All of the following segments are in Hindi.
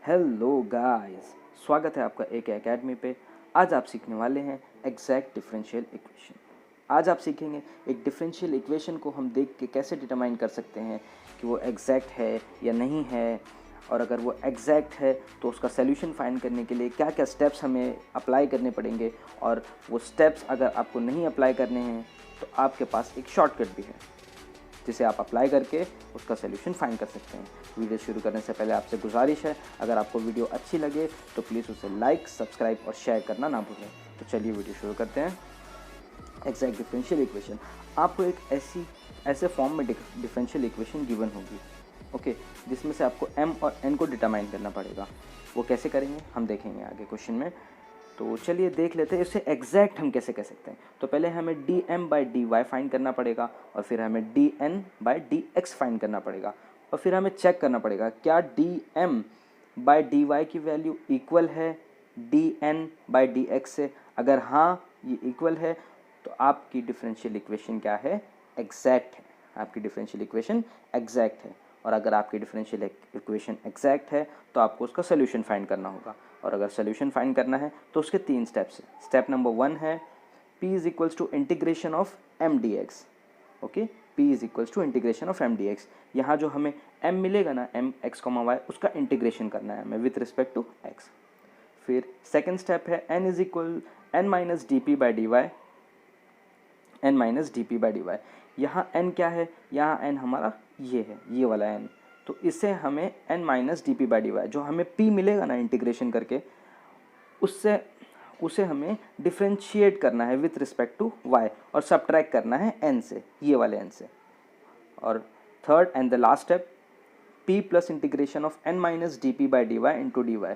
हेलो गाइस, स्वागत है आपका एक एकेडमी पे। आज आप सीखने वाले हैं एग्जैक्ट डिफरेंशियल इक्वेशन। आज आप सीखेंगे एक डिफरेंशियल इक्वेशन को हम देख के कैसे डिटरमाइन कर सकते हैं कि वो एग्जैक्ट है या नहीं है, और अगर वो एग्जैक्ट है तो उसका सॉल्यूशन फाइंड करने के लिए क्या क्या स्टेप्स हमें अप्लाई करने पड़ेंगे, और वो स्टेप्स अगर आपको नहीं अप्लाई करने हैं तो आपके पास एक शॉर्टकट भी है जिसे आप अप्लाई करके उसका सॉल्यूशन फाइंड कर सकते हैं। वीडियो शुरू करने से पहले आपसे गुजारिश है, अगर आपको वीडियो अच्छी लगे तो प्लीज़ उसे लाइक, सब्सक्राइब और शेयर करना ना भूलें। तो चलिए वीडियो शुरू करते हैं। एग्जैक्ट डिफरेंशियल इक्वेशन, आपको एक ऐसे फॉर्म में डिफरेंशियल इक्वेशन गिवन होगी, ओके, जिसमें से आपको m और n को डिटरमाइन करना पड़ेगा। वो कैसे करेंगे हम देखेंगे आगे क्वेश्चन में। तो चलिए देख लेते हैं इसे एग्जैक्ट हम कैसे कह सकते हैं। तो पहले हमें dm/dy फाइंड करना पड़ेगा, और फिर हमें dn/dx फाइंड करना पड़ेगा, और फिर हमें चेक करना पड़ेगा क्या dm/dy की वैल्यू इक्वल है dn/dx से। अगर हाँ ये इक्वल है तो आपकी डिफरेंशियल इक्वेशन क्या है, एग्जैक्ट है। आपकी डिफरेंशियल इक्वेशन एग्जैक्ट है। और अगर आपकी डिफरेंशियल इक्वेशन एग्जैक्ट है तो आपको उसका सोल्यूशन फाइंड करना होगा, और अगर सोल्यूशन फाइंड करना है तो उसके 3 स्टेप्स हैं। स्टेप नंबर 1 है p is equals to integration of m dx। Okay, p is equals to integration of m dx। यहाँ जो हमें m मिलेगा ना, m x, y, उसका इंटीग्रेशन करना है हमें विथ रिस्पेक्ट टू x। फिर सेकेंड स्टेप है n is equal n minus D P by D Y, n minus D P by D Y. यहाँ n क्या है, यहाँ n हमारा ये है, ये वाला n। तो इससे हमें n minus D P by D Y जो हमें p मिलेगा ना इंटीग्रेशन करके, उससे उसे हमें डिफ्रेंशिएट करना है विथ रिस्पेक्ट टू y, और सब्ट्रैक्ट करना है n से, ये वाले n से। और third and the last step p plus integration of n minus D P by D Y into D Y.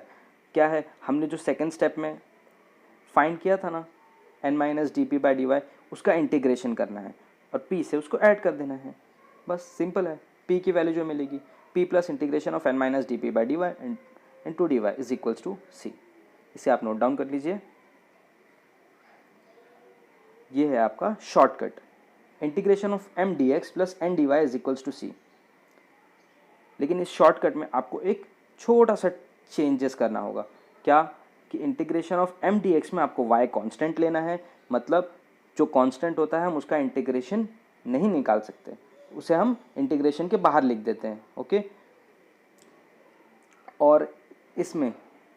क्या है, हमने जो सेकेंड स्टेप में फाइंड किया था ना n minus D P by D Y, उसका इंटीग्रेशन करना है और p से उसको ऐड कर देना है। बस सिंपल है। p की वैल्यू जो मिलेगी p plus integration of n minus D P by D Y into D Y is equals to C. इसे आप नोट डाउन कर लीजिए। ये है आपका shortcut, integration of m dx plus n dy is equals to C. लेकिन इस शॉर्टकट में आपको एक छोटा सा चेंजेस करना होगा। क्या कि इंटीग्रेशन ऑफ m dx में आपको y कांस्टेंट लेना है, मतलब जो कांस्टेंट होता है हम उसका इंटीग्रेशन नहीं निकाल सकते, उसे हम इंटीग्रेशन के बाहर लिख देते हैं, ओके। और इसमें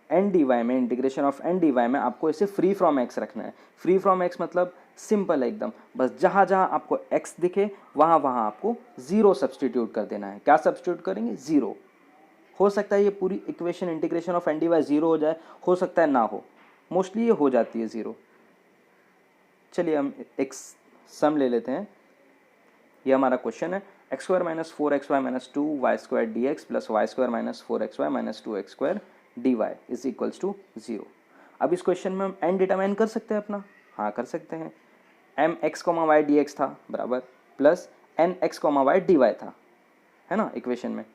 एन डी वाई में, integration of N D Y में आपको इसे फ्री फ्रॉम एक्स रखना है। फ्री फ्रॉम एक्स मतलब सिंपल है एकदम, बस जहाँ जहाँ आपको एक्स दिखे वहाँ वहाँ आपको ज़ीरो सब्सटीट्यूट कर देना है। क्या सब्सटीट्यूट करेंगे, ज़ीरो। हो सकता है ये पूरी equation integration of N D Y zero हो जाए, हो सकता है ना हो, मोस्टली ये हो जाती है ज़ीरो। चलिए हम एक सम ले लेते हैं। ये हमारा क्वेश्चन है X square minus 4xy minus 2y² dx plus Y square minus 4xy minus 2x² dy is equals to 0। अब इस क्वेश्चन में हम n डिटरमाइन कर सकते हैं अपना, हाँ कर सकते हैं। mx, y dx था बराबर प्लस nx, y dy था, है ना इक्वेशन में।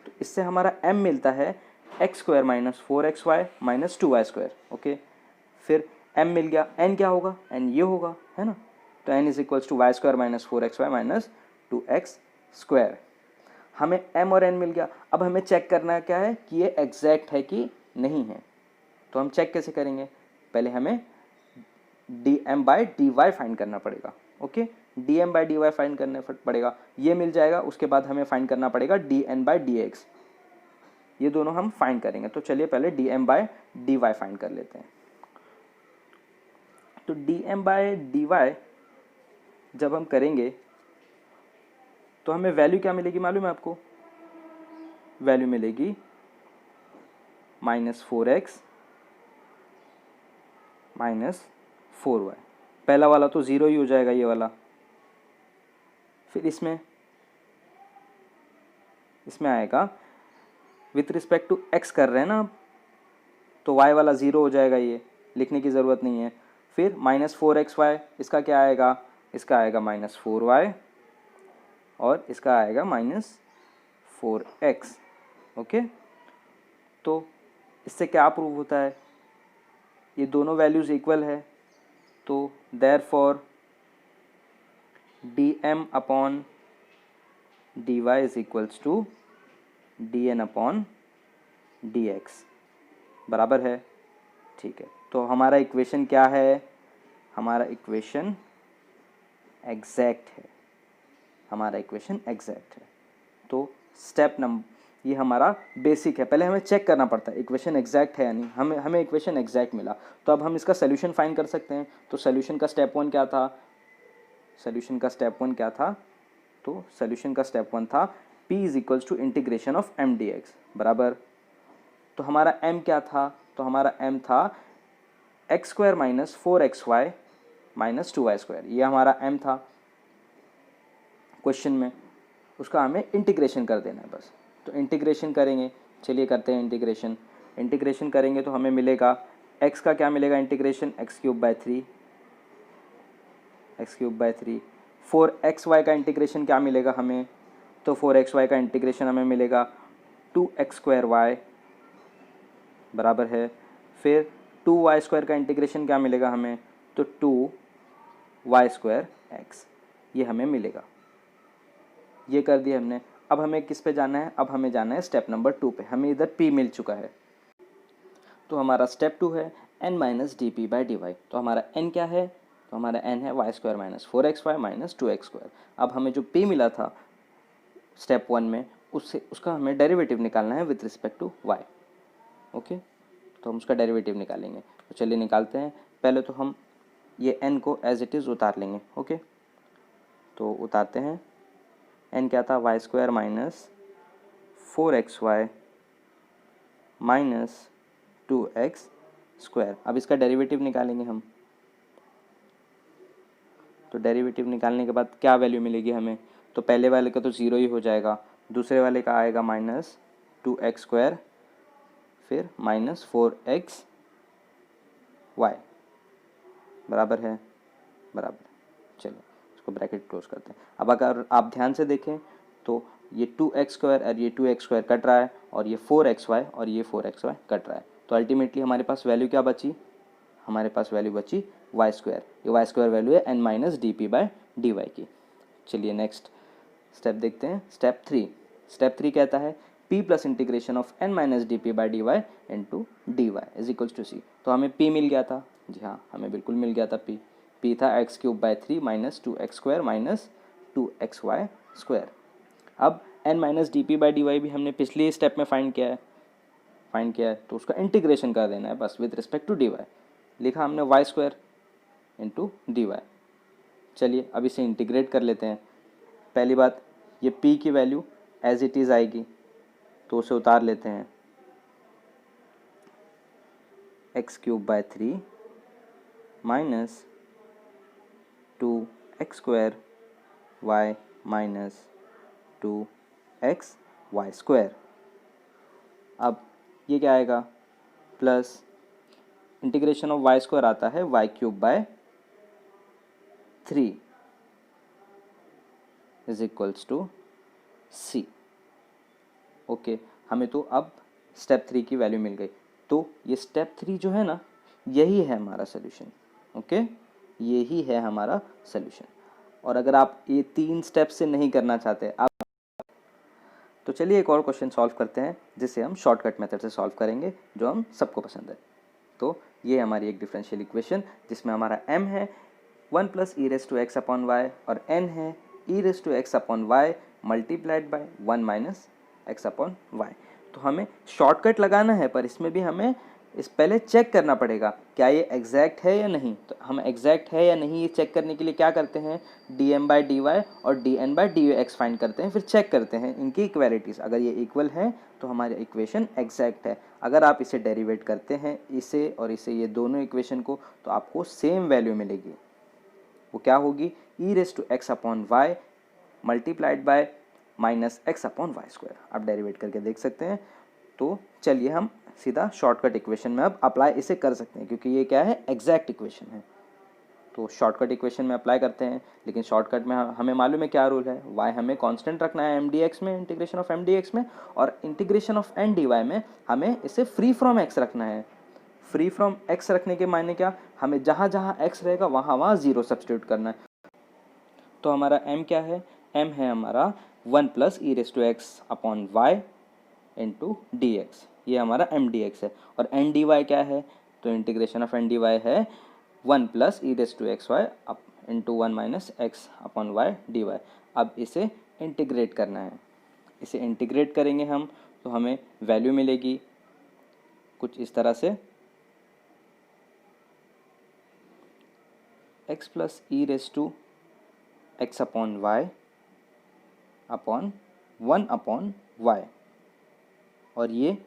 तो इससे हमारा m मिलता है X square minus 4xy minus 2y², okay. फिर m मिल गया, n क्या होगा, n ये होगा, है ना। तो n is equals to Y square minus 4xy minus 2x²। हमें m और n मिल गया। अब हमें चेक करना है क्या है कि ये एग्जैक्ट है कि नहीं है। तो हम चेक कैसे करेंगे, पहले हमें dm/dy फाइंड करना पड़ेगा, ओके। dm/dy फाइंड करना पड़ेगा, ये मिल जाएगा। उसके बाद हमें फाइंड करना पड़ेगा dn/dx, ये दोनों हम फाइंड करेंगे। तो चलिए पहले dm/dy फाइंड कर लेते हैं। तो dm/dy जब हम करेंगे तो हमें वैल्यू क्या मिलेगी मालूम है आपको, वैल्यू मिलेगी -4x माइनस 4y। पहला वाला तो ज़ीरो ही हो जाएगा, ये वाला। फिर इसमें आएगा विथ रिस्पेक्ट टू x कर रहे हैं ना, तो y वाला ज़ीरो हो जाएगा, ये लिखने की ज़रूरत नहीं है। फिर -4xy, इसका क्या आएगा, इसका आएगा -4y, और इसका आएगा -4x, ओके। तो इससे क्या प्रूव होता है, ये दोनों वैल्यूज़ इक्वल है। तो therefore dm upon dy is equals to dn upon dx। बराबर है, ठीक है। तो हमारा इक्वेशन क्या है, हमारा इक्वेशन एग्जैक्ट है, हमारा इक्वेशन एग्जैक्ट है। तो स्टेप नंबर, ये हमारा बेसिक है, पहले हमें चेक करना पड़ता है इक्वेशन एग्जैक्ट है या नहीं। हमें इक्वेशन एग्जैक्ट मिला, तो अब हम इसका सोल्यूशन फाइंड कर सकते हैं। तो सोल्यूशन का स्टेप वन क्या था, सोल्यूशन का स्टेप वन क्या था, तो सोल्यूशन का स्टेप वन था p is equals to integration of m dx बराबर। तो हमारा m क्या था, तो हमारा m था x square minus 4xy minus 2y², ये हमारा m था क्वेश्चन में, उसका हमें इंटीग्रेशन कर देना है बस। तो इंटीग्रेशन करेंगे, चलिए करते हैं इंटीग्रेशन। इंटीग्रेशन करेंगे तो हमें मिलेगा x का क्या मिलेगा इंटीग्रेशन, x³/3, x³/3। 4xy का इंटीग्रेशन क्या मिलेगा हमें, तो 4xy का इंटीग्रेशन हमें मिलेगा 2x² बराबर है। फिर 2y² का इंटीग्रेशन क्या मिलेगा हमें, तो 2y²x, ये हमें मिलेगा। ये कर दिया हमने। अब हमें किस पे जाना है, अब हमें जाना है स्टेप नंबर 2 पे। हमें इधर p मिल चुका है, तो हमारा स्टेप 2 है n माइनस dp/dy। तो हमारा n क्या है, तो हमारा n है y² minus 4xy minus 2x²। अब हमें जो p मिला था स्टेप 1 में, उससे उसका हमें डेरिवेटिव निकालना है with respect to y। Okay, तो हम उसका डेरिवेटिव निकालेंगे। तो चलिए निकालते हैं। पहले तो हम ये n को एज इट इज़ उतार लेंगे। ओके, तो उतारते हैं। n क्या था, y² minus 4xy minus 2x²। अब इसका डेरिवेटिव निकालेंगे हम। तो डेरिवेटिव निकालने के बाद क्या वैल्यू मिलेगी हमें, तो पहले वाले का तो ज़ीरो ही हो जाएगा, दूसरे वाले का आएगा माइनस 2x², फिर माइनस 4xy बराबर है, बराबर। चलिए इसको ब्रैकेट क्लोज करते हैं। अब अगर आप ध्यान से देखें तो ये 2x² और ये 2x² कट रहा है, और ये 4xy और ये 4xy कट रहा है। तो अल्टीमेटली हमारे पास वैल्यू क्या बची, हमारे पास वैल्यू बची y²। ये y² वैल्यू है n माइनस dp/dy की। चलिए नेक्स्ट स्टेप देखते हैं, स्टेप 3। स्टेप 3 कहता है p plus integration of n minus dp/dy into dy is equals to c। तो हमें p मिल गया था, जी हाँ हमें बिल्कुल मिल गया था p। p था x³/3 minus 2x² minus 2xy²। अब n माइनस dp/dy भी हमने पिछले स्टेप में फाइंड किया है, तो उसका इंटीग्रेशन कर देना है बस विद रिस्पेक्ट टू dy। लिखा हमने y² इंटू dy। चलिए अब इसे इंटीग्रेट कर लेते हैं। पहली बात, ये p की वैल्यू एज इट इज़ आएगी, तो उसे उतार लेते हैं। x³/3 minus 2x² y minus 2xy²। अब ये क्या आएगा, प्लस इंटीग्रेशन ऑफ y² आता है y³/3 is equals to c। Okay, हमें तो अब स्टेप 3 की वैल्यू मिल गई। तो ये स्टेप 3 जो है ना, यही है हमारा सोल्यूशन। ओके, यही है हमारा सोल्यूशन। और अगर आप ये 3 स्टेप से नहीं करना चाहते आप, तो चलिए एक और क्वेश्चन सॉल्व करते हैं, जिसे हम शॉर्टकट मेथड से सॉल्व करेंगे, जो हम सबको पसंद है। तो ये हमारी एक डिफरेंशियल इक्वेशन, जिसमें हमारा m है 1 प्लस e⁻x/y और n है e⁻x/y multiplied by 1 minus x/y। तो हमें शॉर्टकट लगाना है, पर इसमें भी हमें इस पहले चेक करना पड़ेगा क्या ये एग्जैक्ट है या नहीं। तो हम एग्जैक्ट है या नहीं ये चेक करने के लिए क्या करते हैं, dm/dy और dn/dx फाइंड करते हैं, फिर चेक करते हैं इनकी इक्वालिटीज़। अगर ये इक्वल हैं तो हमारी इक्वेशन एग्जैक्ट है। अगर आप इसे डेरिवेट करते हैं, इसे और इसे, ये दोनों इक्वेशन को, तो आपको सेम वैल्यू मिलेगी। वो क्या होगी, e⁻x/y multiplied by minus x/y²। आप डेरिवेट करके देख सकते हैं। तो चलिए हम सीधा शॉर्टकट इक्वेशन में अब अप्लाई इसे कर सकते हैं, क्योंकि ये क्या है, एग्जैक्ट इक्वेशन है। तो शॉर्टकट इक्वेशन में अप्लाई करते हैं। लेकिन शॉर्टकट में हमें मालूम है क्या रूल है, y हमें कांस्टेंट रखना है mdx में, इंटीग्रेशन ऑफ mdx में, और इंटीग्रेशन ऑफ dy में हमें इसे फ्री फ्रॉम x रखना है। फ्री फ्रॉम x रखने के मायने क्या, हमें जहाँ जहाँ x रहेगा वहाँ वहाँ जीरो सब्स्टिट्यूट करना है। तो हमारा m क्या है, m है हमारा 1 plus e⁻x/y into D x. ये हमारा एम डी एक्स है। और एन डी वाई क्या है, तो integration of N D Y है 1 plus E raise to X Y up into 1 minus X upon Y D Y. अब इसे इंटीग्रेट करना है, इसे इंटीग्रेट करेंगे हम तो हमें वैल्यू मिलेगी कुछ इस तरह से, X plus E raise to X upon Y upon 1 upon Y. और ये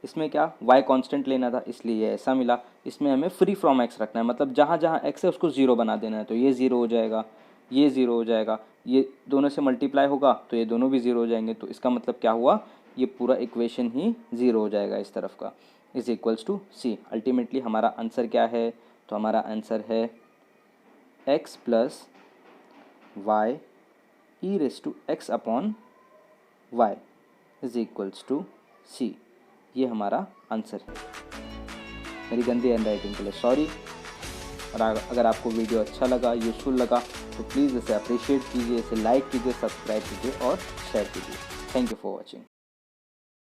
इसमें क्या y कांस्टेंट लेना था इसलिए ये ऐसा मिला। इसमें हमें फ्री फ्रॉम x रखना है, मतलब जहाँ जहाँ x है उसको 0 बना देना है। तो ये 0 हो जाएगा, ये 0 हो जाएगा, ये दोनों से मल्टीप्लाई होगा तो ये दोनों भी 0 हो जाएंगे। तो इसका मतलब क्या हुआ, ये पूरा इक्वेशन ही 0 हो जाएगा इस तरफ का, is equals to C. Ultimately हमारा आंसर क्या है, तो हमारा आंसर है x plus Y E raise to X upon Y is equals to C. ये हमारा आंसर है। मेरी गंदी हैंड राइटिंग के लिए सॉरी। और अगर आपको वीडियो अच्छा लगा, यूज़फुल लगा, तो प्लीज़ इसे अप्रिशिएट कीजिए, इसे लाइक कीजिए, सब्सक्राइब कीजिए और शेयर कीजिए। Thank you for watching.